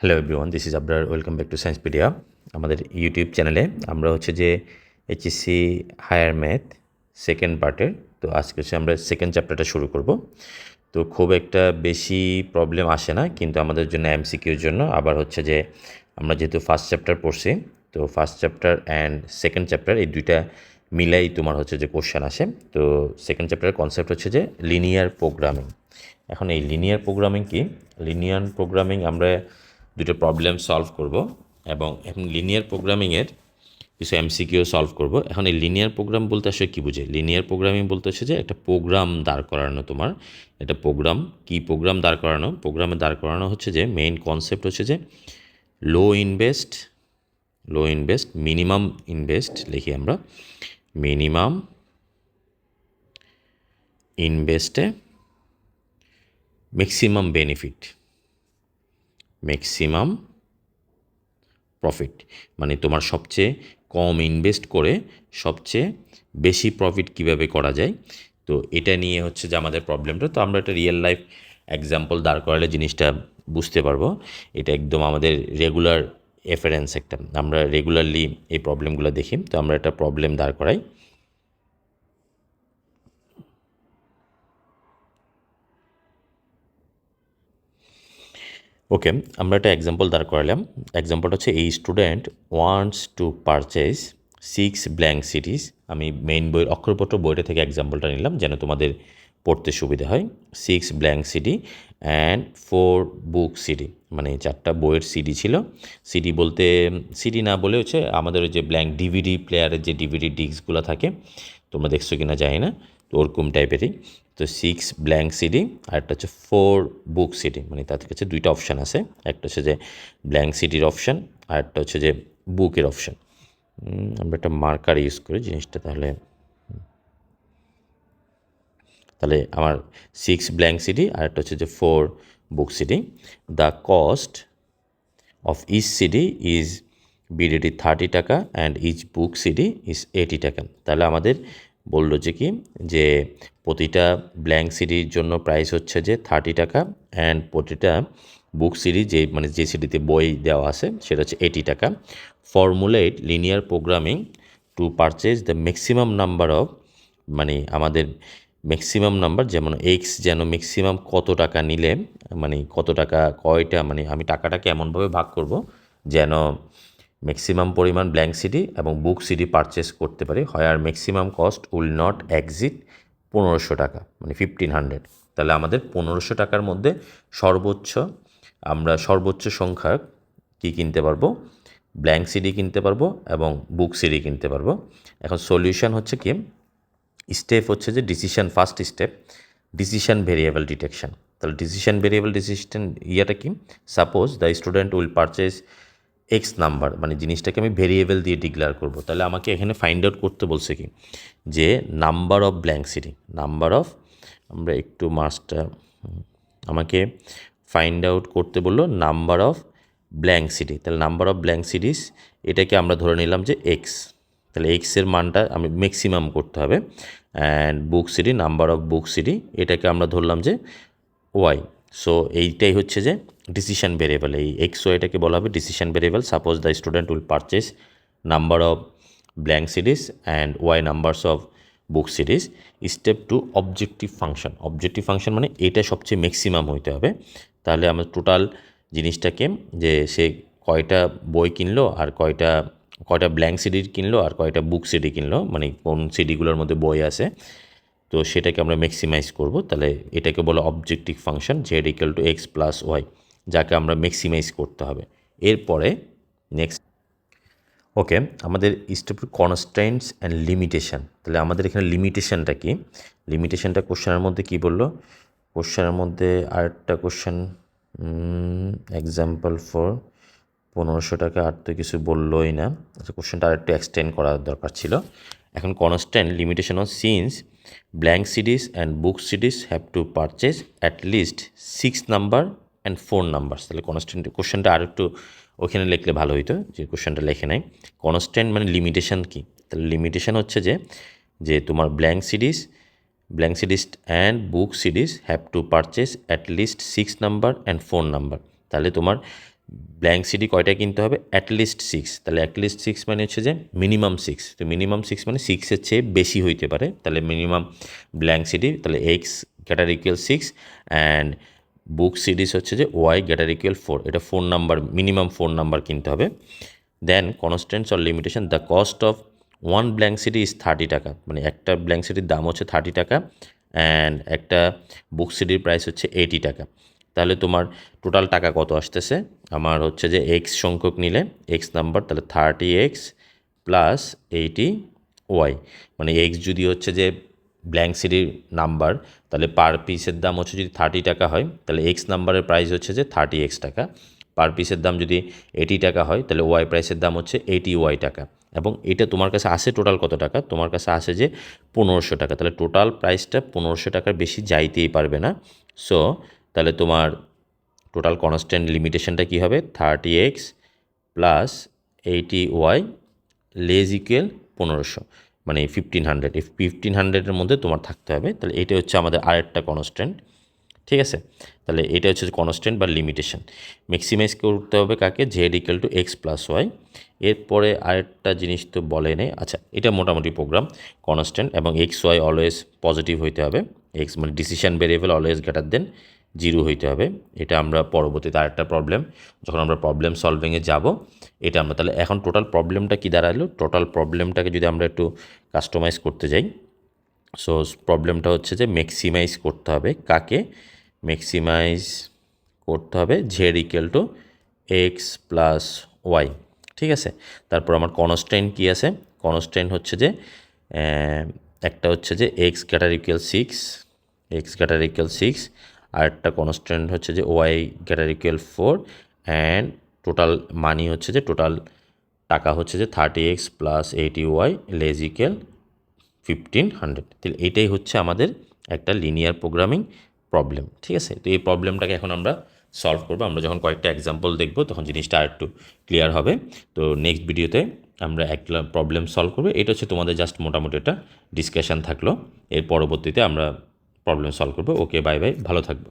Hello everyone, this is Abrar. Welcome back to Sciencepedia. আমাদের YouTube চ্যানেলে আমরা হচ্ছে যে এইচএসসি হায়ার ম্যাথ সেকেন্ড পার্টের, তো আজকে হচ্ছে আমরা সেকেন্ড চ্যাপ্টারটা শুরু করব। তো খুব একটা বেশি প্রবলেম আসে না কিন্তু আমাদের জন্য এমসিকিউর জন্য। আবার হচ্ছে যে আমরা যেহেতু ফার্স্ট চ্যাপ্টার পড়ছি, তো first chapter and second chapter এই দুইটা মিলাই তোমার হচ্ছে যে কোশ্চেন আসে। তো সেকেন্ড চ্যাপ্টারের কনসেপ্ট হচ্ছে যে লিনিয়ার প্রোগ্রামিং। এখন এই লিনিয়ার প্রোগ্রামিং কি? লিনিয়ার প্রোগ্রামিং আমরা দুটো প্রবলেম সলভ করব এবং এখন লিনিয়ার প্রোগ্রামিংয়ের কিছু এমসিকিউ সলভ করব। এখন এই লিনিয়ার প্রোগ্রাম বলতে আসলে কী বুঝে? লিনিয়ার প্রোগ্রামিং বলতে হচ্ছে যে একটা প্রোগ্রাম দাঁড় করানো। তোমার একটা প্রোগ্রাম, কি প্রোগ্রাম দাঁড় করানো? প্রোগ্রামে দাঁড় করানো হচ্ছে যে মেইন কনসেপ্ট হচ্ছে যে লো ইনভেস্ট মিনিমাম ইনভেস্ট লিখি আমরা, মিনিমাম ইনভেস্টে ম্যাক্সিমাম বেনিফিট, ম্যাক্সিমাম প্রফিট। মানে তোমার সবচেয়ে কম ইনভেস্ট করে সবচেয়ে বেশি প্রফিট কিভাবে করা যায়। তো এটা নিয়ে হচ্ছে যে আমাদের প্রবলেমটা। তো আমরা একটা রিয়েল লাইফ এক্সাম্পল দাঁড় করালে জিনিসটা বুঝতে পারবো। এটা একদম আমাদের রেগুলার রেফারেন্স একটা, আমরা রেগুলারলি এই প্রবলেমগুলো দেখি। তো আমরা একটা প্রবলেম দাঁড় করাই। ওকে, আমরা একটা এক্সাম্পল দাঁড় করালাম। এক্সাম্পলটা হচ্ছে এই student wants to purchase 6 blank সিডিজ। আমি মেইন বইয়ের অক্ষরপত্র বইটা থেকে এক্সাম্পলটা নিলাম যেন তোমাদের পড়তে সুবিধা হয়। 6 blank CD and 4 book CD, মানে 4টা বইয়ের সিডি ছিল। সিডি বলতে সিডি না বলে হচ্ছে আমাদের ওই যে ব্ল্যাঙ্ক ডিভিডি প্লেয়ারের যে ডিভিডি ডিস্কগুলো থাকে, তোমরা দেখছো কিনা জানি না, তো ওরকম টাইপেরই। তো 6 ব্ল্যাঙ্ক সিডি আর একটা হচ্ছে 4 বুক সিডি, মানে তাদের কাছে দুইটা অপশান আছে। একটা হচ্ছে যে ব্ল্যাঙ্ক সিডির অপশান আর একটা হচ্ছে যে বুকের অপশান। আমরা একটা মার্কার ইউজ করি জিনিসটা, তাহলে আমার 6 ব্ল্যাঙ্ক সিডি আর একটা হচ্ছে যে 4 book CD. The cost of each CD is BDT 30 টাকা and each book CD is 80 টাকা। তাহলে আমাদের বললো যে কি, যে প্রতিটা ব্ল্যাঙ্ক সিডির জন্য প্রাইস হচ্ছে যে 30 টাকা অ্যান্ড প্রতিটা বুক সিডি যে সিডিতে বই দেওয়া আছে সেটা হচ্ছে 80 টাকা। Formulate linear programming two purchase the maximum number of, মানে আমাদের ম্যাক্সিমাম নাম্বার, যেমন এক্স যেন ম্যাক্সিমাম কত টাকা নিলে, মানে কত টাকা কয়টা, মানে আমি টাকাটাকে এমনভাবে ভাগ করব যেন ম্যাক্সিমাম পরিমাণ ব্ল্যাঙ্ক সিডি এবং বুক সিডি পারচেস করতে পারি। আর maximum cost will not exit 1500 টাকা, মানে 1500। তাহলে আমাদের 1500 টাকার মধ্যে সর্বোচ্চ সংখ্যা কি কিনতে পারবো? ব্ল্যাঙ্ক সিডি কিনতে পারবো এবং বুক সিডি কিনতে পারবো। এখন সলিউশন হচ্ছে কি, স্টেপ হচ্ছে যে first step decision variable detection. তাহলে ডিসিশন ভেরিয়েবল ডিসিশন ইয়াটা কি? Suppose the student will purchase x number, মানে জিনিসটাকে আমি ভেরিয়েবল দিয়ে ডিক্লেয়ার করব। তাহলে আমাকে এখানে ফাইন্ড আউট করতে বলছে কি, যে number of blank CD, number of, আমরা একটু মাসটা, আমাকে ফাইন্ড আউট করতে বললো নাম্বার অফ ব্ল্যাঙ্ক সিডি। তাহলে নাম্বার অফ ব্ল্যাঙ্ক সিডিস এটাকে আমরা ধরে নিলাম যে এক্স। তাহলে এক্সের মানটা আমি ম্যাক্সিমাম করতে হবে। And book CD, number of book CD এটাকে আমরা ধরলাম যে ওয়াই। সো এইটাই হচ্ছে যে ডিসিশন ভেরিয়েবল। এই এক্স ওয়াইটাকে বলা হবে decision variable. Suppose the student will purchase number of blank CDs and Y numbers of book series. Step two objective function. Objective function মানে এটা সবচেয়ে ম্যাক্সিমাম হইতে হবে। তাহলে আমরা টোটাল জিনিসটাকে, যে সে কয়টা বই কিনলো আর কয়টা ব্ল্যাঙ্ক সিডি কিনলো আর কয়টা বুক সিডি কিনলো, মানে কোন সিডিগুলোর মধ্যে বই আছে, তো সেটাকে আমরা ম্যাক্সিমাইজ করব। তাহলে এটাকে বলে objective function Z equal to X plus Y, যাকে আমরা ম্যাক্সিমাইজ করতে হবে। এরপরে নেক্সট, ওকে, আমাদের স্টেপ কনস্ট্রেন্টস অ্যান্ড লিমিটেশন। তাহলে আমাদের এখানে লিমিটেশনটা কি? লিমিটেশনটা কোশ্চেনের মধ্যে কি বললো? কোশ্চেনের মধ্যে আরেকটা কোশ্চেন, এক্সাম্পল ফর 1500 টাকা, আর তো কিছু বললোই না। আচ্ছা, কোশ্চেনটা আরেকটু এক্সটেন্ড করা দরকার ছিল। এখন constant limitation of since blank CDs and book সিডিস have to purchase at least 6 number and 4 numbers. তাহলে কনস্ট্যান্ট কোশ্চেনটা আর একটু ওখানে লিখলে ভালো হইতো, যে কোশ্চেনটা লেখে নাই। কনস্ট্যান্ট মানে লিমিটেশন কি? তাহলে লিমিটেশন হচ্ছে যে তোমার blank CDs and book সিডিস have to purchase at least 6 number and 4 number. তাহলে তোমার ব্ল্যাঙ্ক সিডি কয়টা কিনতে হবে, অ্যাটলিস্ট 6, তাহলে অ্যাটলিস্ট 6 মানে হচ্ছে যে মিনিমাম 6, তো মিনিমাম 6 মানে 6-এর চেয়ে বেশি হইতে পারে, তাহলে মিনিমাম ব্ল্যাঙ্ক সিডি, তাহলে x greater equal 6 and book series হচ্ছে যে ওয়াই গ্রেটার ইকুয়াল 4, এটা 4 নাম্বার, মিনিমাম 4 নাম্বার কিনতে হবে। Then constants or limitation, the cost of one blank CD is 30 টাকা, মানে একটা ব্ল্যাঙ্ক সিডির দাম হচ্ছে 30 টাকা অ্যান্ড একটা বুক সিডির প্রাইস হচ্ছে 80 টাকা। তাহলে তোমার টোটাল টাকা কত আসতেছে, আমার হচ্ছে যে এক্স সংখ্যক নিলে এক্স নাম্বার, তাহলে 30x প্লাস 80y, মানে এক্স যদি হচ্ছে যে ব্ল্যাঙ্ক সিডির নাম্বার, তাহলে পার পিসের দাম হচ্ছে যদি 30 টাকা হয়, তাহলে এক্স নাম্বারের প্রাইস হচ্ছে যে 30x টাকা, পার পিসের দাম যদি 80 টাকা হয়, তাহলে ওয়াই প্রাইসের দাম হচ্ছে 80y টাকা। এবং এটা তোমার কাছে আসে টোটাল কত টাকা, তোমার কাছে আসে যে 1500 টাকা, তাহলে টোটাল প্রাইসটা 1500 টাকার বেশি যাইতেই পারবে না। সো তাহলে তোমার টোটাল কনস্ট্যান্ট লিমিটেশনটা কী হবে, 30x plus 80y less equal 1500, মানে 1500, এই 1500-এর মধ্যে তোমার থাকতে হবে। তাহলে এটা হচ্ছে আমাদের আরেকটা কনস্ট্যান্ট, ঠিক আছে। তাহলে এটা হচ্ছে কনস্ট্যান্ট বা লিমিটেশন। ম্যাক্সিমাইজ করতে হবে কাকে, Z equal to X plus Y. এরপরে আরেকটা জিনিস তো বলে নেই, আচ্ছা এটা মোটামুটি প্রোগ্রাম, কনস্ট্যান্ট এবং এক্স ওয়াই অলওয়েজ পজিটিভ হইতে হবে, এক্স মানে decision variable always greater than 0 হইতে হবে। এটা আমরা পরবর্তীতে আরেকটা প্রবলেম, যখন আমরা প্রবলেম সলভিংয়ে যাব, এটা আমরা তাহলে এখন টোটাল প্রবলেমটা কি দাঁড়ালো, টোটাল প্রবলেমটাকে যদি আমরা একটু কাস্টমাইজ করতে যাই, সো প্রবলেমটা হচ্ছে যে ম্যাক্সিমাইজ করতে হবে কাকে, ম্যাক্সিমাইজ করতে হবে Z equal to X plus Y, ঠিক আছে। তারপর আমার কনস্ট্যান্ট কী আছে, কনস্ট্যান্ট হচ্ছে যে একটা হচ্ছে যে x greater equal 6, x greater equal 6, আর একটা কনস্ট্যান্ট হচ্ছে যে y greater equal 4 and total money হচ্ছে যে টোটাল টাকা হচ্ছে যে 30x plus 80y less equal 1500। তাহলে এটাই হচ্ছে আমাদের একটা লিনিয়ার প্রোগ্রামিং প্রবলেম, ঠিক আছে। তো এই প্রবলেমটাকে এখন আমরা সলভ করবো, আমরা যখন কয়েকটা এক্সাম্পল দেখবো তখন জিনিসটা আর একটু ক্লিয়ার হবে। তো নেক্সট ভিডিওতে আমরা একটা প্রবলেম সলভ করবো, এটা হচ্ছে তোমাদের জাস্ট মোটামুটি একটা ডিসকাশান থাকলো, এর পরবর্তীতে আমরা প্রবলেম সলভ করবো। ওকে, বাই বাই, ভালো থাকবো।